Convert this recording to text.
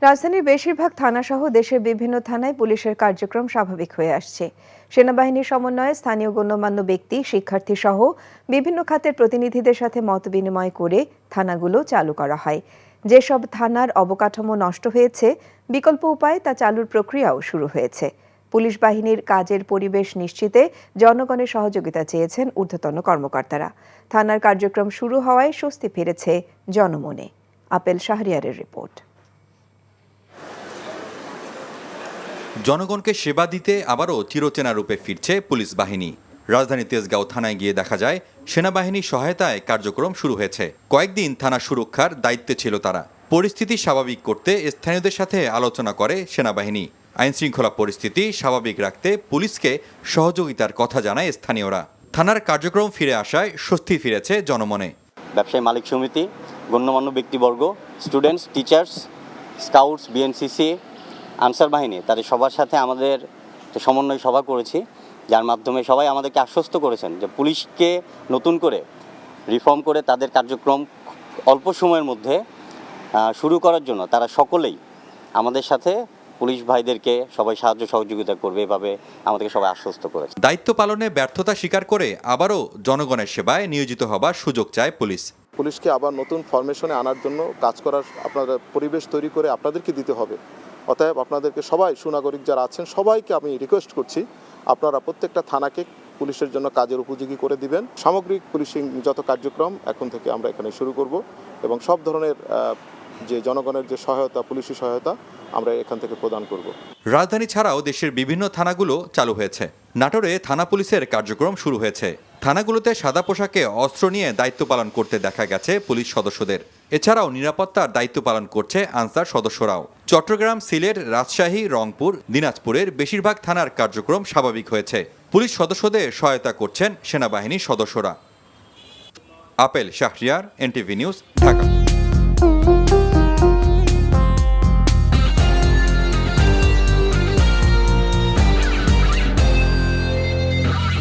রাজধানীর বেশিরভাগ থানাসহ দেশের বিভিন্ন থানায় পুলিশের কার্যক্রম স্বাভাবিক হয়ে আসছে। সেনাবাহিনীর সমন্বয়ে স্থানীয় গণ্যমান্য ব্যক্তি, শিক্ষার্থী সহ বিভিন্ন খাতের প্রতিনিধিদের সাথে মতবিনিময় করে থানাগুলো চালু করা হয়। যেসব থানার অবকাঠামো নষ্ট হয়েছে, বিকল্প উপায়ে তা চালুর প্রক্রিয়াও শুরু হয়েছে। পুলিশ বাহিনীর কাজের পরিবেশ নিশ্চিতে জনগণের সহযোগিতা চেয়েছেন ঊর্ধ্বতন কর্মকর্তারা। থানার কার্যক্রম শুরু হওয়ায় স্বস্তি ফিরেছে জনমনে। আপেল শাহরিয়ারের রিপোর্ট। জনগণকে সেবা দিতে আবারও চিরচেনা রূপে ফিরছে পুলিশ বাহিনী। রাজধানী তেজগাঁও থানায় গিয়ে দেখা যায় সেনাবাহিনীর সহায়তায় কার্যক্রম শুরু হয়েছে। কয়েকদিন থানা সুরক্ষার দায়িত্বে ছিল তারা। পরিস্থিতি স্বাভাবিক করতে স্থানীয়দের সাথে আলোচনা করে সেনাবাহিনী। আইনশৃঙ্খলা পরিস্থিতি স্বাভাবিক রাখতে পুলিশকে সহযোগিতার কথা জানায় স্থানীয়রা। থানার কার্যক্রম ফিরে আসায় স্বস্তি ফিরেছে জনমনে। ব্যবসায়ী মালিক সমিতি, গণ্যমান্য ব্যক্তিবর্গ, students, teachers, scouts, BNCC, answer বাহিনী, তাদের সবার সাথে আমাদের সমন্বয় সভা করেছি, যার মাধ্যমে সবাই আমাদেরকে আশ্বস্ত করেছেন যে পুলিশকে নতুন করে রিফর্ম করে তাদের কার্যক্রম অল্প সময়ের মধ্যে শুরু করার জন্য তারা সকলেই আমাদের সাথে পুলিশ ভাইদেরকে সবাই সাহায্য সহযোগিতা করবে, এভাবে আমাদেরকে সবাই আশ্বস্ত করেছে। দায়িত্ব পালনে ব্যর্থতা স্বীকার করে আবারও জনগণের সেবায় নিয়োজিত হবার সুযোগ চায় পুলিশ। পুলিশকে আবার নতুন ফরমেশনে আনার জন্য কাজ করার আপনারা পরিবেশ তৈরি করে আপনাদেরকে দিতে হবে। অতএব আপনাদেরকে সবাই সুনাগরিক যারা আছেন সবাইকে আমি রিকোয়েস্ট করছি, আপনারা প্রত্যেকটা থানাকে পুলিশের জন্য কাজের উপযোগী করে দিবেন। সামগ্রিক পুলিশিং যত কার্যক্রম এখন থেকে আমরা এখানে শুরু করব এবং সব ধরনের যে জনগণের যে সহায়তা, পুলিশি সহায়তা আমরা এখান থেকে প্রদান করব। রাজধানী ছাড়াও দেশের বিভিন্ন থানাগুলো চালু হয়েছে। নাটোরে থানা পুলিশের কার্যক্রম শুরু হয়েছে। থানাগুলোতে সাদা পোশাকে অস্ত্র নিয়ে দায়িত্ব পালন করতে দেখা গেছে পুলিশ সদস্যদের। এছাড়াও নিরাপত্তার দায়িত্ব পালন করছে আনসার সদস্যরাও। চট্টগ্রাম, সিলেট, রাজশাহী, রংপুর, দিনাজপুরের বেশিরভাগ থানার কার্যক্রম স্বাভাবিক হয়েছে। পুলিশ সদস্যদের সহায়তা করছেন সেনাবাহিনীর সদস্যরা। Apple Shahriar, NTV news, Dhaka.